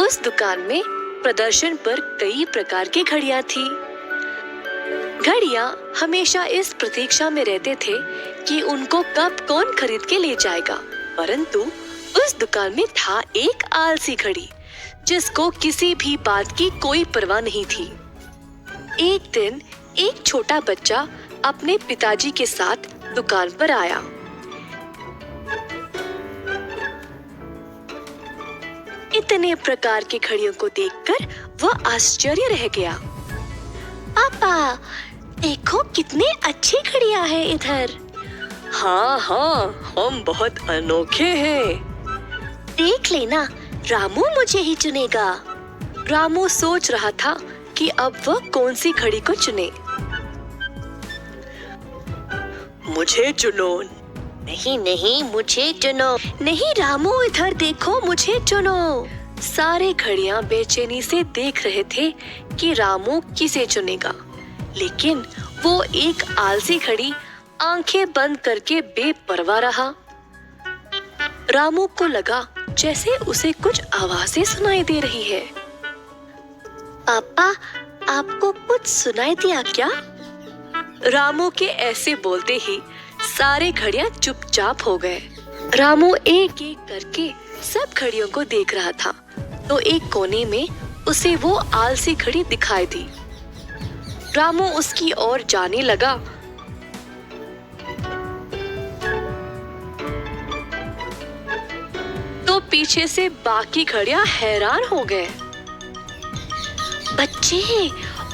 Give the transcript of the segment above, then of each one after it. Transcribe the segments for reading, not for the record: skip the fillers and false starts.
उस दुकान में प्रदर्शन पर कई प्रकार की घड़ियां थी। घड़ियां हमेशा इस प्रतीक्षा में रहते थे कि उनको कब कौन खरीद के ले जाएगा, परंतु उस दुकान में था एक आलसी घड़ी जिसको किसी भी बात की कोई परवाह नहीं थी। एक दिन एक छोटा बच्चा अपने पिताजी के साथ दुकान पर आया। इतने प्रकार की घड़ियों को देखकर वह आश्चर्य रह गया। पापा, देखो कितने अच्छी घड़ियां हैं इधर। हाँ हाँ, हम बहुत अनोखे हैं। देख लेना, रामू मुझे ही चुनेगा। रामू सोच रहा था कि अब वह कौन सी घड़ी को चुने। मुझे चुनो। नहीं नहीं, मुझे चुनो। नहीं रामू, इधर देखो, मुझे चुनो। सारे घड़ियां बेचैनी से देख रहे थे कि रामू किसे चुनेगा, लेकिन वो एक आलसी घड़ी आंखें बंद करके बेपरवाह रहा। रामू को लगा जैसे उसे कुछ आवाजें सुनाई दे रही है। पापा, आपको कुछ सुनाई दिया क्या? रामू के ऐसे बोलते ही सारे घड़ियां चुपचाप हो गए। रामू एक एक करके सब घड़ियों को देख रहा था, तो एक कोने में उसे वो आलसी घड़ी दिखाई दी। रामू उसकी ओर जाने लगा। तो पीछे से बाकी घड़ियां हैरान हो गए। बच्चे,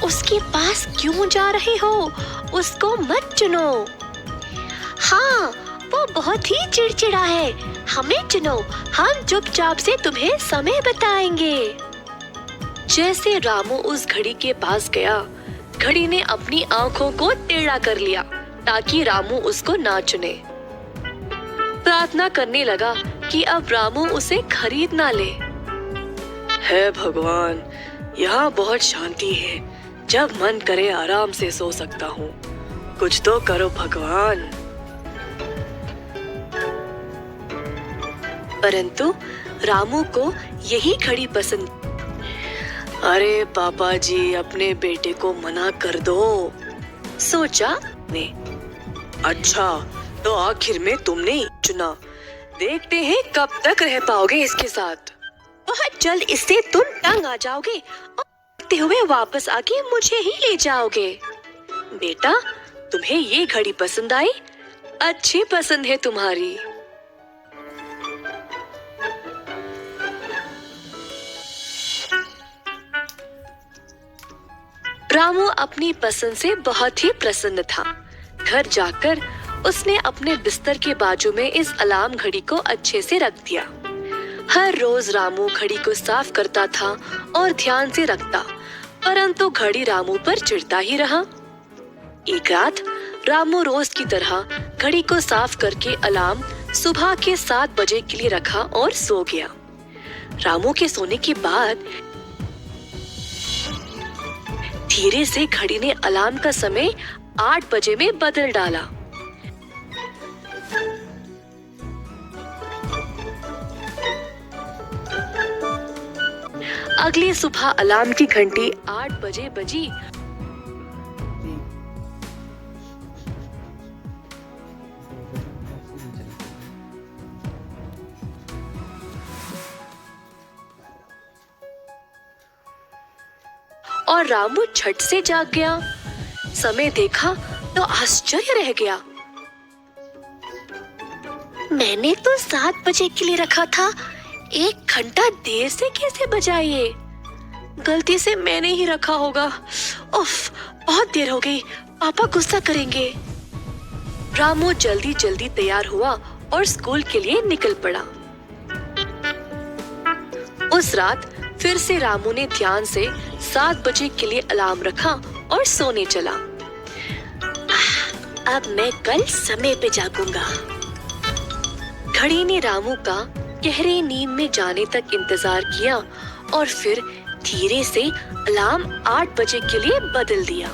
उसके पास क्यों जा रहे हो? उसको मत चुनो। हाँ, वो बहुत ही चिड़चिड़ा है। हमें चुनो, हम चुपचाप से तुम्हें समय बताएंगे। जैसे रामू उस घड़ी के पास गया, घड़ी ने अपनी आंखों को टेढ़ा कर लिया ताकि रामू उसको ना चुने। प्रार्थना करने लगा कि अब रामू उसे खरीद ना ले। हे भगवान, यहाँ बहुत शांति है। जब मन करे आराम से सो सकता हूँ। कुछ तो करो भगवान। परंतु रामू को यही घड़ी पसंद। अरे पापा जी, अपने बेटे को मना कर दो, सोचा ने। अच्छा, तो आखिर में तुमने चुना। देखते हैं कब तक रह पाओगे इसके साथ। बहुत जल्द इससे तुम तंग आ जाओगे और देखते हुए वापस आके मुझे ही ले जाओगे। बेटा, तुम्हें ये घड़ी पसंद आई? अच्छी पसंद है तुम्हारी। रामू अपनी पसंद से बहुत ही प्रसन्न था। घर जाकर उसने अपने बिस्तर के बाजू में इस अलार्म घड़ी को अच्छे से रख दिया। हर रोज रामू घड़ी को साफ करता था और ध्यान से रखता, परंतु घड़ी रामू पर चिढ़ता ही रहा। एक रात रामू रोज की तरह घड़ी को साफ करके अलार्म सुबह के 7 बजे के लिए रखा और सो गया। रामू के सोने के बाद धीरे से घड़ी ने अलार्म का समय 8 बजे में बदल डाला। अगली सुबह अलार्म की घंटी 8 बजे बजी। और रामू झट से जाग गया। समय देखा तो आश्चर्य रह गया। मैंने तो 7 बजे के लिए रखा था, 1 घंटा देर से कैसे बजा ये? गलती से मैंने ही रखा होगा। उफ, बहुत देर हो गई, पापा गुस्सा करेंगे। रामू जल्दी जल्दी तैयार हुआ और स्कूल के लिए निकल पड़ा। उस रात फिर से रामू ने ध्यान से 7 बजे के लिए अलार्म रखा और सोने चला। अब मैं कल समय पे जागूंगा। घड़ी ने रामू का गहरी नींद में जाने तक इंतजार किया और फिर धीरे से अलार्म 8 बजे के लिए बदल दिया।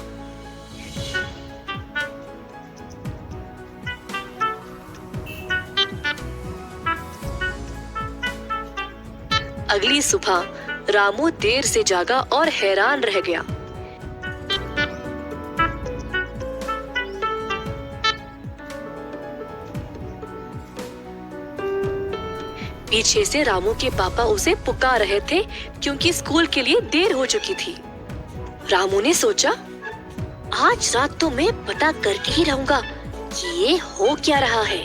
अगली सुबह रामू देर से जागा और हैरान रह गया। पीछे से रामू के पापा उसे पुकार रहे थे क्योंकि स्कूल के लिए देर हो चुकी थी। रामू ने सोचा, आज रात तो मैं पता करके ही रहूंगा कि ये हो क्या रहा है।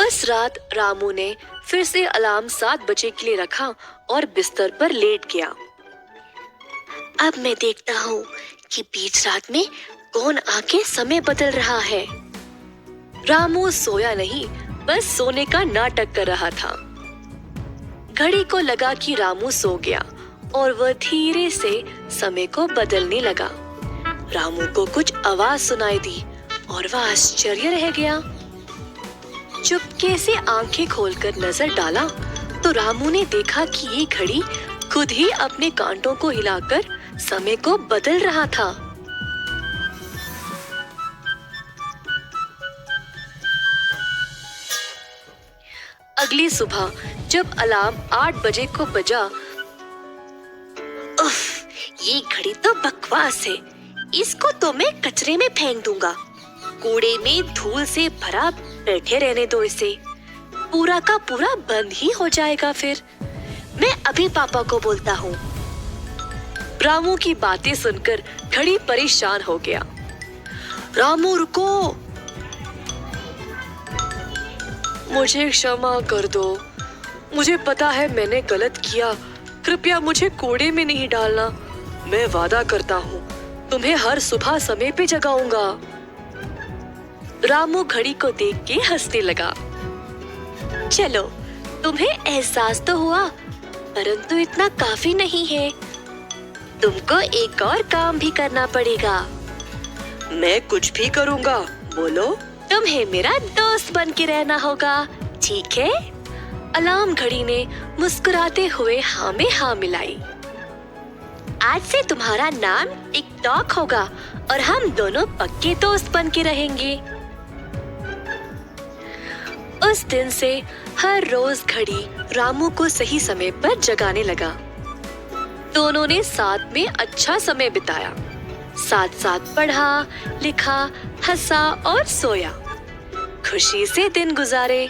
उस रात रामू ने फिर से अलार्म 7 बजे के लिए रखा और बिस्तर पर लेट गया। अब मैं देखता हूँ कि बीच रात में कौन आके समय बदल रहा है। रामू सोया नहीं, बस सोने का नाटक कर रहा था। घड़ी को लगा कि रामू सो गया और वह धीरे से समय को बदलने लगा। रामू को कुछ आवाज सुनाई दी और वह आश्चर्य रह गया। चुपके से आंखें खोलकर नजर डाला तो रामू ने देखा कि ये घड़ी खुद ही अपने कांटों को हिलाकर समय को बदल रहा था। अगली सुबह जब अलार्म 8 बजे को बजा, उफ, ये घड़ी तो बकवास है। इसको तो मैं कचरे में फेंक दूंगा। कूड़े में धूल से भरा बैठे रहने दो इसे। पूरा का पूरा बंद ही हो जाएगा फिर। मैं अभी पापा को बोलता हूँ। रामू की बातें सुनकर घड़ी परेशान हो गया। रामू रुको, मुझे क्षमा कर दो। मुझे पता है मैंने गलत किया। कृपया मुझे कूड़े में नहीं डालना। मैं वादा करता हूँ तुम्हें हर सुबह समय पे जगाऊंगा। रामू घड़ी को देख के हंसने लगा। चलो, तुम्हें एहसास तो हुआ, परंतु इतना काफी नहीं है। तुमको एक और काम भी करना पड़ेगा। मैं कुछ भी करूँगा, बोलो। तुम्हें मेरा दोस्त बन के रहना होगा, ठीक है? अलार्म घड़ी ने मुस्कुराते हुए हाँ में हाँ मिलाई। आज से तुम्हारा नाम टिक टॉक होगा और हम दोनों पक्के दोस्त बन के रहेंगे। उस दिन से हर रोज घड़ी रामू को सही समय पर जगाने लगा। दोनों ने साथ में अच्छा समय बिताया। साथ साथ पढ़ा, लिखा, हंसा और सोया। खुशी से दिन गुजारे।